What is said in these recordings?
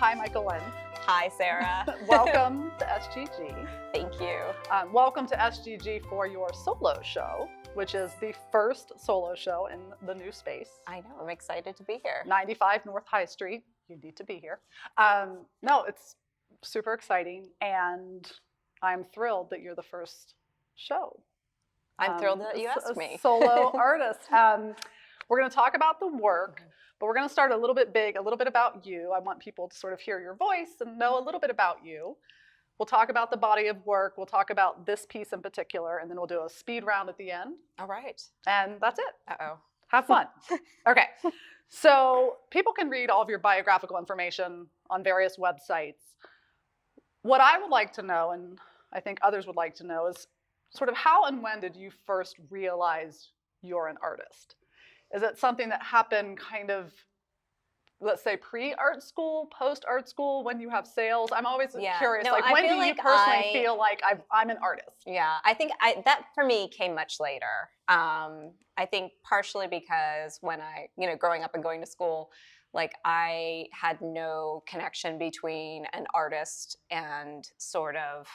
Hi, Mychaelyn. Hi, Sarah. Welcome to SGG. Thank you. Welcome to SGG for your solo show, which is the first solo show in the new space. I know, I'm excited to be here. 95 North High Street. You need to be here. No, it's super exciting, and I'm thrilled that you're the first show. I'm thrilled that you asked me. Solo artist. We're going to talk about the work, but we're going to start a little bit big, a little bit about you. I want people to sort of hear your voice and know a little bit about you. We'll talk about the body of work. We'll talk about this piece in particular, and then we'll do a speed round at the end. All right. And that's it. Uh-oh. Have fun. Okay. So people can read all of your biographical information on various websites. What I would like to know, and I think others would like to know, is sort of how and when did you first realize you're an artist? Is it something that happened kind of, let's say, pre-art school, post-art school, when you have sales? I'm always curious, no, like, I when do feel you like personally feel like I'm an artist? Yeah, I think that for me came much later. I think partially because when growing up and going to school, like I had no connection between an artist and sort of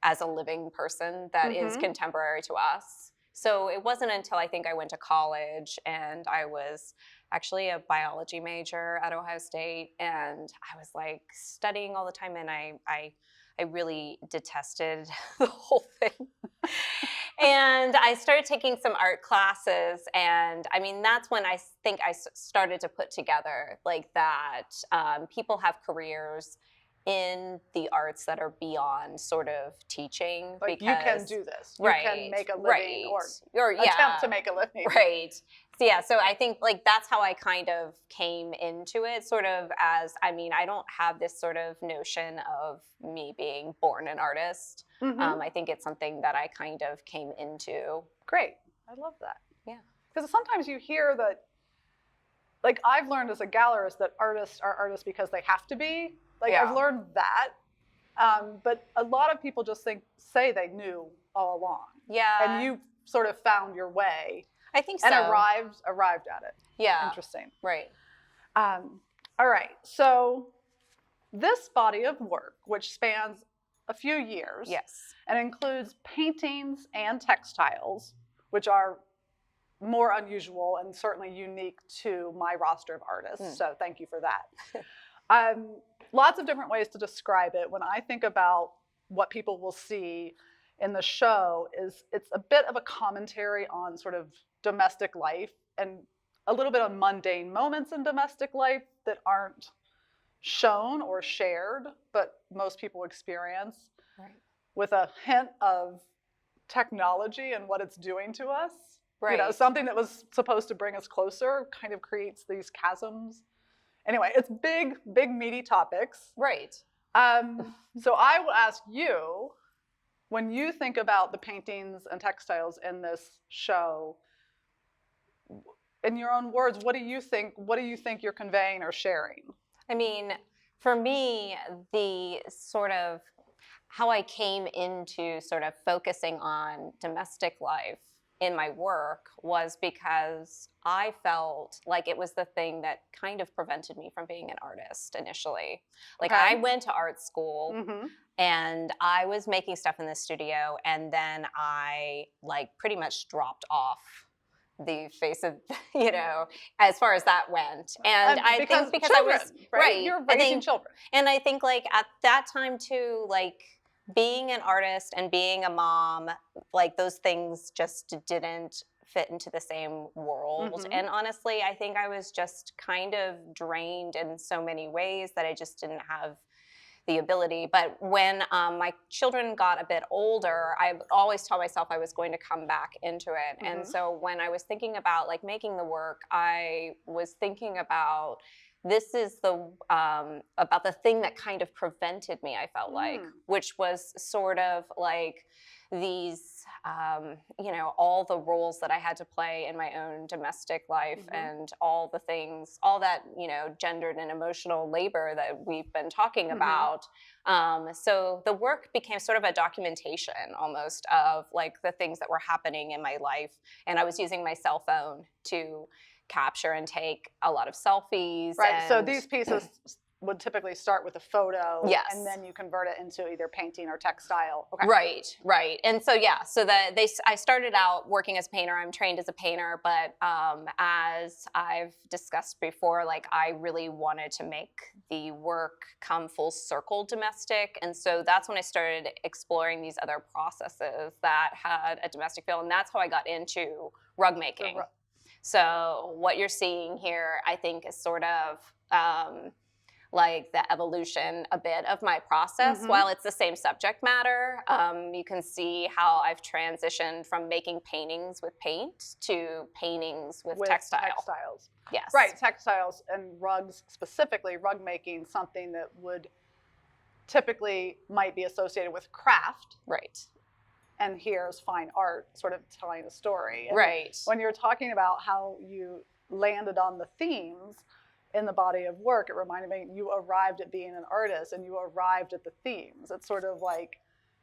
as a living person that is contemporary to us. So it wasn't until I think I went to college, and I was actually a biology major at Ohio State, and I was like studying all the time, and I really detested the whole thing. And I started taking some art classes, and I mean, that's when I think I started to put together like that people have careers in the arts that are beyond sort of teaching. Like, because you can do this. You can make a living or attempt to make a living. Right. So yeah, so I think like that's how I kind of came into it, sort of as, I mean, I don't have this sort of notion of me being born an artist. I think it's something that I kind of came into. Great. I love that. Yeah. Because sometimes you hear that, like I've learned as a gallerist that artists are artists because they have to be. Like I've learned that. But a lot of people just say they knew all along. Yeah. And you sort of found your way. I think so. And arrived at it. Yeah. Interesting. Right. All right. So this body of work, which spans a few years, yes, and includes paintings and textiles, which are more unusual and certainly unique to my roster of artists. So thank you for that. Lots of different ways to describe it. When I think about what people will see in the show, it's a bit of a commentary on sort of domestic life and a little bit on mundane moments in domestic life that aren't shown or shared, but most people experience, with a hint of technology and what it's doing to us. Right. You know, something that was supposed to bring us closer kind of creates these chasms. Anyway, it's big, meaty topics. Right. So I will ask you, when you think about the paintings and textiles in this show, in your own words, what do you think you're conveying or sharing? I mean, for me, the sort of how I came into sort of focusing on domestic life in my work was because I felt like it was the thing that kind of prevented me from being an artist initially. Like I went to art school and I was making stuff in the studio, and then I like pretty much dropped off the face of, as far as that went. And I think because children, I was, right. You're raising children. And I think like at that time too, like being an artist and being a mom, like those things just didn't fit into the same world. And honestly, I think I was just kind of drained in so many ways that I just didn't have the ability. But when my children got a bit older, I always told myself I was going to come back into it. And so when I was thinking about like making the work, I was thinking about this is about the thing that kind of prevented me, I felt like, which was sort of like these, all the roles that I had to play in my own domestic life and all the things, all that, gendered and emotional labor that we've been talking about. So the work became sort of a documentation almost of like the things that were happening in my life. And I was using my cell phone to capture and take a lot of selfies. Right. So these pieces would typically start with a photo, Yes. and then you convert it into either painting or textile. Okay. Right. And so, yeah, so I started out working as a painter. I'm trained as a painter, but as I've discussed before, like, I really wanted to make the work come full circle domestic. And so that's when I started exploring these other processes that had a domestic feel. And that's how I got into rug making. So what you're seeing here, I think, is sort of like the evolution a bit of my process. While it's the same subject matter, you can see how I've transitioned from making paintings with paint to paintings with textiles. Yes. Right, textiles and rugs, specifically rug making, something that would typically might be associated with craft. Right. And here's fine art, sort of telling a story. And right. when you're talking about how you landed on the themes in the body of work, it reminded me you arrived at being an artist and you arrived at the themes. It's sort of like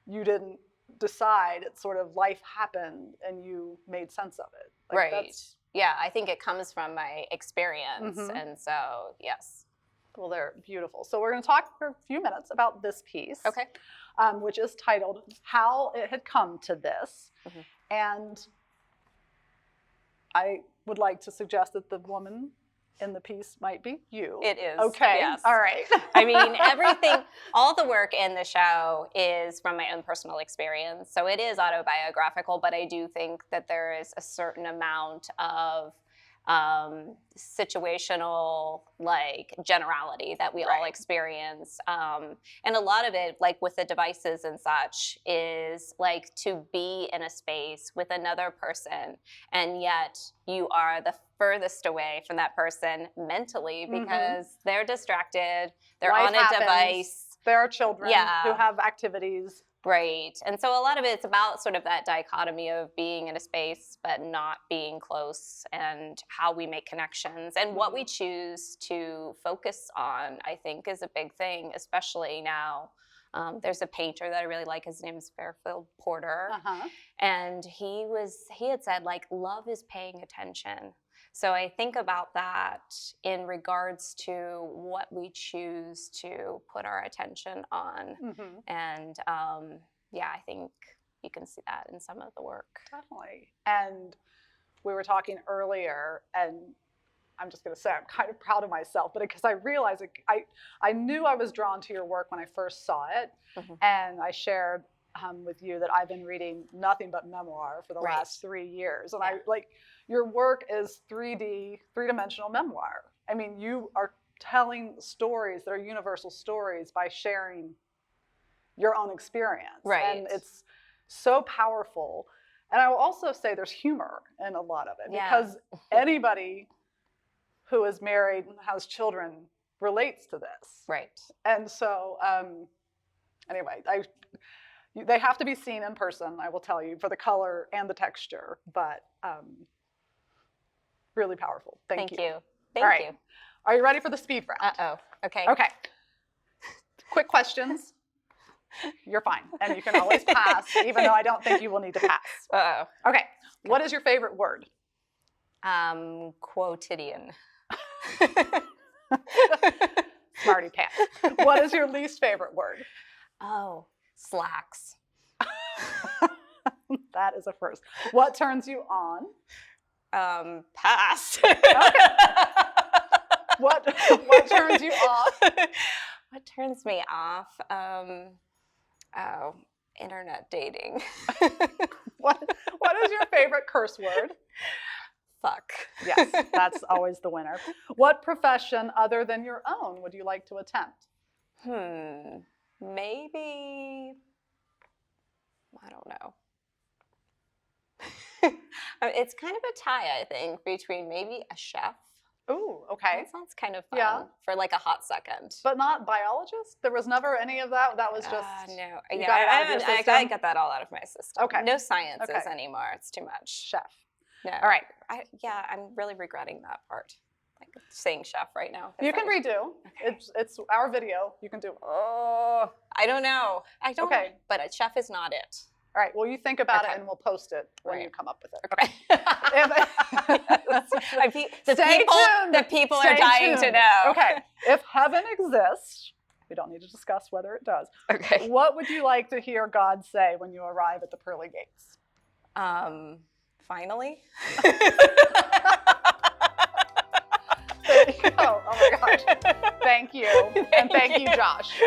you didn't decide, it's sort of life happened and you made sense of it. Like right. Yeah, I think it comes from my experience. And so, yes. Well, they're beautiful. So we're going to talk for a few minutes about this piece. Okay. Which is titled How It Had Come to This. And I would like to suggest that the woman in the piece might be you. It is. Okay. Yes. All right. I mean, everything, all the work in the show is from my own personal experience. So it is autobiographical, but I do think that there is a certain amount of situational, like, generality that we all experience. And a lot of it, like with the devices and such, is like to be in a space with another person, and yet you are the furthest away from that person mentally because they're distracted, they're Life on a happens. device. There are children who have activities. Right. And so a lot of it's about sort of that dichotomy of being in a space but not being close, and how we make connections and what we choose to focus on, I think, is a big thing, especially now. There's a painter that I really like. His name is Fairfield Porter. And he had said, like, love is paying attention. So I think about that in regards to what we choose to put our attention on. And yeah, I think you can see that in some of the work. Definitely. And we were talking earlier, and I'm just going to say I'm kind of proud of myself, but because I realized I knew I was drawn to your work when I first saw it. And I shared with you that I've been reading nothing but memoir for the last 3 years. And I like, your work is 3-dimensional memoir. I mean, you are telling stories that are universal stories by sharing your own experience. And it's so powerful. And I will also say there's humor in a lot of it, because anybody who is married and has children relates to this. And so anyway, they have to be seen in person, I will tell you, for the color and the texture, but really powerful. Thank you. Thank you. Are you ready for the speed round? Okay. Okay. Quick questions. You're fine. And you can always pass, even though I don't think you will need to pass. Okay. What is your favorite word? Quotidian. Smarty pants. What is your least favorite word? Slacks. That is a first. What turns you on? Pass. What turns you off? What turns me off? Internet dating. What is your favorite curse word? Fuck. Yes, that's always the winner. What profession other than your own would you like to attempt? Maybe, I don't know. It's kind of a tie, I think, between maybe a chef. Ooh, okay. That sounds kind of fun for like a hot second. But not biologist? There was never any of that? That was just... no. I got that all out of my system. Okay. No sciences anymore. It's too much. Chef. No. All right. I'm really regretting that part. Like saying chef right now. You can redo. Okay. It's our video. You can do. Oh, I don't know. I don't know. But a chef is not it. All right. Well, you think about Okay. it, and we'll post it when Right. you come up with it. Okay. Stay tuned. The people Stay are dying to tuned. know. Okay. If heaven exists, we don't need to discuss whether it does. Okay. What would you like to hear God say when you arrive at the pearly gates? Finally. There you go. Oh my gosh. Thank you. And thank you, Josh.